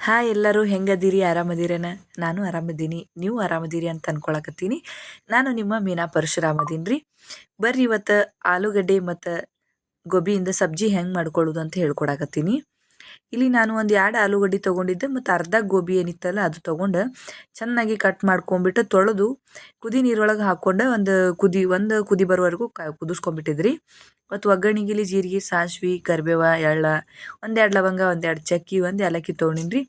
Hi ಎಲ್ಲರೂ ಹೆಂಗದೀರಿ ಆರಾಮದಿರೇನ? ನಾನು ಆರಾಮದೀನಿ, ನೀವು ಆರಾಮದೀರಿ ಅಂತ ಅನ್ಕೊಳಕತ್ತೀನಿ. ನಾನು ನಿಮ್ಮ ಮೀನಾ ಪರಶುರಾಮ್ ಅದೀನಿ ರೀ. ಬರ್ರಿ ಇವತ್ತು ಆಲೂಗಡ್ಡೆ ಮತ್ತು ಗೋಬಿಯಿಂದ ಸಬ್ಜಿ ಹೆಂಗೆ ಮಾಡ್ಕೊಳ್ಳೋದು ಅಂತ ಹೇಳ್ಕೊಡಕತ್ತೀನಿ. ಇಲ್ಲಿ ನಾನು ಒಂದು 2 ಆಲೂಗಡ್ಡೆ ತೊಗೊಂಡಿದ್ದೆ ಮತ್ತು ಅರ್ಧ ಗೋಬಿ ಏನಿತ್ತಲ್ಲ ಅದು ತೊಗೊಂಡು ಚೆನ್ನಾಗಿ ಕಟ್ ಮಾಡ್ಕೊಂಬಿಟ್ಟು ತೊಳೆದು ಕುದಿ ನೀರೊಳಗೆ ಹಾಕ್ಕೊಂಡು ಒಂದು ಕುದಿ ಬರೋವರೆಗೂ ಕುದಿಸ್ಕೊಂಬಿಟ್ಟಿದ್ರಿ. ಮತ್ತು ಒಗ್ಗರಣೆಗಿಲಿ ಜೀರಿಗೆ, ಸಾಸ್ವೆ, ಕರಿಬೇವ, ಎಳ್ಳ, 1-2 ಲವಂಗ, 1-2 ಚಕ್ಕಿ, 1 ಏಲಕ್ಕಿ ತೊಗೊಂಡಿನಿ ರೀ.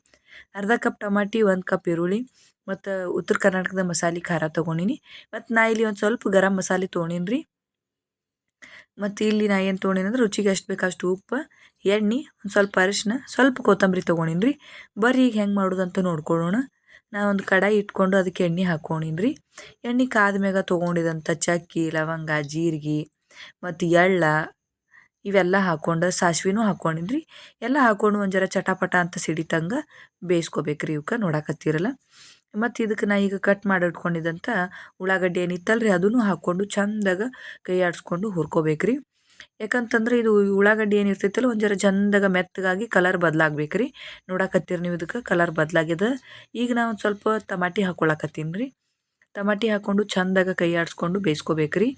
ಅರ್ಧ ಕಪ್ ಟಮಾಟಿ, 1 ಕಪ್ ಈರುಳ್ಳಿ ಮತ್ತು ಉತ್ತರ ಕರ್ನಾಟಕದ ಮಸಾಲೆ ಖಾರ ತೊಗೊಂಡಿನಿ. ಮತ್ತು ನಾ ಇಲ್ಲಿ ಒಂದು ಸ್ವಲ್ಪ ಗರಂ ಮಸಾಲೆ ತೊಗೊಂಡಿನಿ ರೀ. ಮತ್ತು ಇಲ್ಲಿ ನಾ ಏನು ತೊಗೊಂಡಿನಿ ಅಂದ್ರೆ ರುಚಿಗೆ ಎಷ್ಟು ಬೇಕು ಅಷ್ಟು ಉಪ್ಪು, ಎಣ್ಣೆ, ಒಂದು ಸ್ವಲ್ಪ ಅರಿಶಿನ, ಸ್ವಲ್ಪ ಕೊತ್ತಂಬರಿ ತೊಗೊಂಡಿನಿ ರೀ. ಬರ್ರಿ ಈಗ ಹೆಂಗೆ ಮಾಡೋದಂತ ನೋಡ್ಕೊಳ್ಳೋಣ. ನಾ ಒಂದು ಕಡಾಯಿ ಇಟ್ಕೊಂಡು ಅದಕ್ಕೆ ಎಣ್ಣೆ ಹಾಕ್ಕೊಂಡಿನಿ ರೀ. ಎಣ್ಣೆ ಕಾದ್ಮ್ಯಾಗ ತೊಗೊಂಡಿದಂಥ ಚಕ್ಕಿ, ಲವಂಗ, ಜೀರಿಗೆ ಮತ್ತು ಎಳ್ಳ ಇವೆಲ್ಲ ಹಾಕ್ಕೊಂಡು ಸಾಸ್ವೆನೂ ಹಾಕ್ಕೊಂಡಿನಿ ರೀ. ಎಲ್ಲ ಹಾಕ್ಕೊಂಡು ಒಂದು ಜರ ಚಟಾಪಟ ಅಂತ ಸಿಡಿತಂಗೆ ಬೇಯಿಸ್ಕೋಬೇಕ್ರಿ ಇವಕ್ಕೆ ನೋಡಕತ್ತೀರಲ್ಲ. ಮತ್ತು ಇದಕ್ಕೆ ನಾ ಈಗ ಕಟ್ ಮಾಡಿ ಇಟ್ಕೊಂಡಿದ್ದಂಥ ಉಳ್ಳಾಗಡ್ಡಿ ಏನಿತ್ತಲ್ರಿ ಅದನ್ನು ಹಾಕ್ಕೊಂಡು ಚಂದಾಗ ಕೈ ಆಡಿಸ್ಕೊಂಡು ಹುರ್ಕೋಬೇಕ್ರಿ. ಯಾಕಂತಂದ್ರೆ ಇದು ಉಳ್ಳಾಗಡ್ಡಿ ಏನಿರ್ತೈತಲ್ಲ ಒಂದು ಜರ ಚಂದಾಗ ಮೆತ್ತಗಾಗಿ ಕಲರ್ ಬದಲಾಗ್ಬೇಕ್ರಿ. ನೋಡಕತ್ತೀರಿ ನೀವು ಇದಕ್ಕೆ ಕಲರ್ ಬದಲಾಗ್ಯದ. ಈಗ ನಾ ಒಂದು ಸ್ವಲ್ಪ ಟಮಾಟಿ ಹಾಕ್ಕೊಳಕತ್ತೀನಿ ರೀ. ಟಮಾಟಿ ಹಾಕ್ಕೊಂಡು ಚಂದಾಗ ಕೈ ಆಡಿಸ್ಕೊಂಡು ಬೇಯಿಸ್ಕೋಬೇಕ್ರಿ.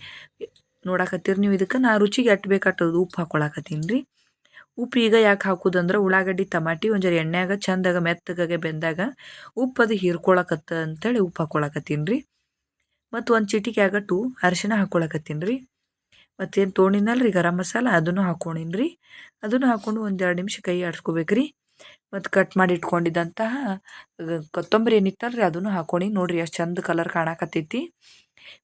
ನೋಡಕತ್ತೀರಿ ನೀವು ಇದಕ್ಕೆ ನಾ ರುಚಿಗೆ ಎಟ್ಟು ಬೇಕಾಗ್ತದೆ ಉಪ್ಪು ಹಾಕ್ಕೊಳಕತ್ತೀನಿ ರೀ. ಉಪ್ಪು ಈಗ ಯಾಕೆ ಹಾಕೋದಂದ್ರೆ ಉಳ್ಳಾಗಡ್ಡಿ ಟಮಾಟಿ ಒಂದು ಜರ ಎಣ್ಣೆಯಾಗ ಚಂದಾಗ ಮೆತ್ತಗಾಗಿ ಬೆಂದಾಗ ಉಪ್ಪು ಅದು ಹೀರ್ಕೊಳಕತ್ತ ಅಂತೇಳಿ ಉಪ್ಪು ಹಾಕ್ಕೊಳಕತ್ತೀನಿ ರೀ. ಮತ್ತು ಒಂದು ಚಿಟಿಕೆ ಆಗಟ್ಟು ಅರಿಶಿನ ಹಾಕ್ಕೊಳಕತ್ತೀನಿ ರೀ. ಮತ್ತೇನು ತೊಗೊಂಡಿನಲ್ರಿ ಗರಂ ಮಸಾಲ ಅದನ್ನು ಹಾಕ್ಕೊಂಡಿನಿ ರೀ. ಅದನ್ನು ಹಾಕ್ಕೊಂಡು ಒಂದು 2 ನಿಮಿಷ ಕೈ ಆಡಿಸ್ಕೋಬೇಕ್ರಿ. ಮತ್ತು ಕಟ್ ಮಾಡಿ ಇಟ್ಕೊಂಡಿದ್ದಂತಹ ಕೊತ್ತಂಬರಿ ಏನಿತ್ತಲ್ರಿ ಅದನ್ನು ಹಾಕ್ಕೊಂಡು ನೋಡಿರಿ ಎಷ್ಟು ಚಂದ ಕಲರ್ ಕಾಣಕತ್ತೈತಿ.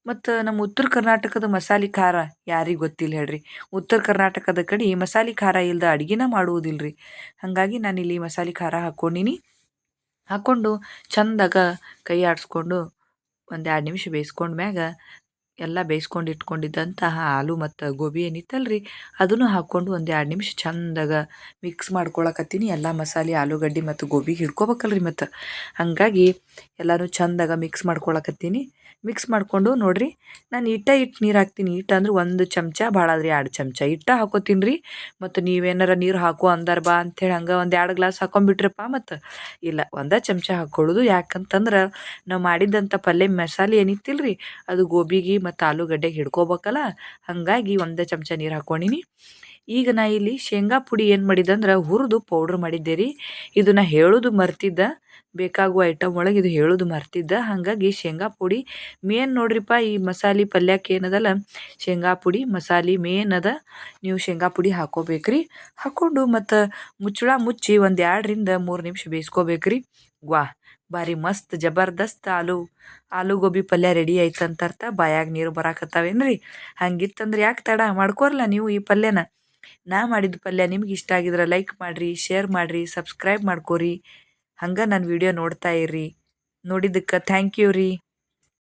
ಮತ್ತು ನಮ್ಮ ಉತ್ತರ ಕರ್ನಾಟಕದ ಮಸಾಲೆ ಖಾರ ಯಾರಿಗೆ ಗೊತ್ತಿಲ್ಲ ಹೇಳ್ರಿ. ಉತ್ತರ ಕರ್ನಾಟಕದ ಕಡೆ ಮಸಾಲೆ ಖಾರ ಇಲ್ಲದ ಅಡುಗೆನ ಮಾಡುವುದಿಲ್ಲ ರೀ. ಹಾಗಾಗಿ ನಾನಿಲ್ಲಿ ಮಸಾಲೆ ಖಾರ ಹಾಕ್ಕೊಂಡಿನಿ. ಹಾಕ್ಕೊಂಡು ಚಂದಾಗ ಕೈ ಆಡಿಸ್ಕೊಂಡು ಒಂದು 2 ನಿಮಿಷ ಬೇಯಿಸ್ಕೊಂಡ್ಮ್ಯಾಗ ಎಲ್ಲ ಬೇಯಿಸ್ಕೊಂಡು ಇಟ್ಕೊಂಡಿದ್ದಂತಹ ಆಲೂ ಮತ್ತು ಗೋಬಿ ಏನಿತ್ತಲ್ರಿ ಅದನ್ನು ಹಾಕ್ಕೊಂಡು ಒಂದು 2 ನಿಮಿಷ ಚಂದಾಗ ಮಿಕ್ಸ್ ಮಾಡ್ಕೊಳಕತ್ತೀನಿ. ಎಲ್ಲ ಮಸಾಲೆ ಆಲೂಗಡ್ಡೆ ಮತ್ತು ಗೋಬಿಗೆ ಹಿಡ್ಕೋಬೇಕಲ್ರಿ ಮತ್ತು ಹಾಗಾಗಿ ಎಲ್ಲನೂ ಚಂದಾಗ ಮಿಕ್ಸ್ ಮಾಡ್ಕೊಳಕತ್ತೀನಿ. ಮಿಕ್ಸ್ ಮಾಡಿಕೊಂಡು ನೋಡಿರಿ ನಾನು ಇಟ್ಟು ನೀರು ಹಾಕ್ತೀನಿ. ಅಂದ್ರೆ 1 ಚಮಚ ಭಾಳ ಆದ್ರಿ 2 ಚಮಚ ಹಾಕೋತೀನಿ ರೀ. ಮತ್ತು ನೀವೇನಾರ ನೀರು ಹಾಕೋ ಅಂದಾರ ಬಾ ಅಂಥೇಳಿ ಹಂಗೆ 1-2 ಗ್ಲಾಸ್ ಹಾಕೊಂಬಿಟ್ರಪ್ಪ ಮತ್ತು ಇಲ್ಲ 1 ಚಮಚ ಹಾಕ್ಕೊಳ್ಳೋದು. ಯಾಕಂತಂದ್ರೆ ನಾವು ಮಾಡಿದ್ದಂಥ ಪಲ್ಯ ಮಸಾಲೆ ಏನಿತ್ತಿಲ್ರಿ ಅದು ಗೋಬಿಗೆ ಮತ್ತು ಆಲೂಗಡ್ಡೆಗೆ ಹಿಡ್ಕೋಬೇಕಲ್ಲ. ಹಾಗಾಗಿ 1 ಚಮಚ ನೀರು ಹಾಕ್ಕೊಂಡಿನಿ. ಈಗ ನಾ ಇಲ್ಲಿ ಶೇಂಗಾ ಪುಡಿ ಏನು ಮಾಡಿದ್ದಂದ್ರೆ ಹುರಿದು ಪೌಡ್ರ್ ಮಾಡಿದ್ದೆ ರೀ. ಇದು ನಾ ಹೇಳೋದು ಮರ್ತಿದ್ದ, ಬೇಕಾಗುವ ಐಟಮ್ ಒಳಗೆ ಇದು ಹೇಳೋದು ಮರ್ತಿದ್ದ. ಹಾಗಾಗಿ ಶೇಂಗಾ ಪುಡಿ ಮೇನ್ ನೋಡ್ರಿಪ್ಪ ಈ ಮಸಾಲೆ ಪಲ್ಯಕ್ಕೆ ಏನದಲ್ಲ ಶೇಂಗಾ ಪುಡಿ ಮಸಾಲೆ ಮೇನ್ ಅದ. ನೀವು ಶೇಂಗಾ ಪುಡಿ ಹಾಕ್ಕೋಬೇಕ್ರಿ. ಹಾಕ್ಕೊಂಡು ಮತ್ತು ಮುಚ್ಚಳ ಮುಚ್ಚಿ ಒಂದು 2-3 ನಿಮಿಷ ಬೇಯಿಸ್ಕೋಬೇಕ್ರಿ. ಭಾರಿ ಮಸ್ತ್ ಜಬರ್ದಸ್ತ್ ಆಲೂ ಗೋಬಿ ಪಲ್ಯ ರೆಡಿ ಆಯ್ತಂತ ಅರ್ಥ. ಬಾಯಾಗ ನೀರು ಬರಾಕತ್ತಾವೇನ್ರಿ? ಹಂಗಿತ್ತಂದ್ರೆ ಯಾಕೆ ತಡ ಮಾಡ್ಕೋರಲ್ಲ ನೀವು ಈ ಪಲ್ಯನ. ನಾ ಮಾಡಿದ ಪಲ್ಯ ನಿಮ್ಗೆ ಇಷ್ಟ ಆಗಿದ್ರೆ ಲೈಕ್ ಮಾಡಿರಿ, ಶೇರ್ ಮಾಡಿರಿ, ಸಬ್ಸ್ಕ್ರೈಬ್ ಮಾಡ್ಕೋರಿ. ಹಂಗೆ ನನ್ನ ವಿಡಿಯೋ ನೋಡ್ತಾ ಇರ್ರಿ. ನೋಡಿದ್ದಕ್ಕೆ ಥ್ಯಾಂಕ್ ಯು ರೀ.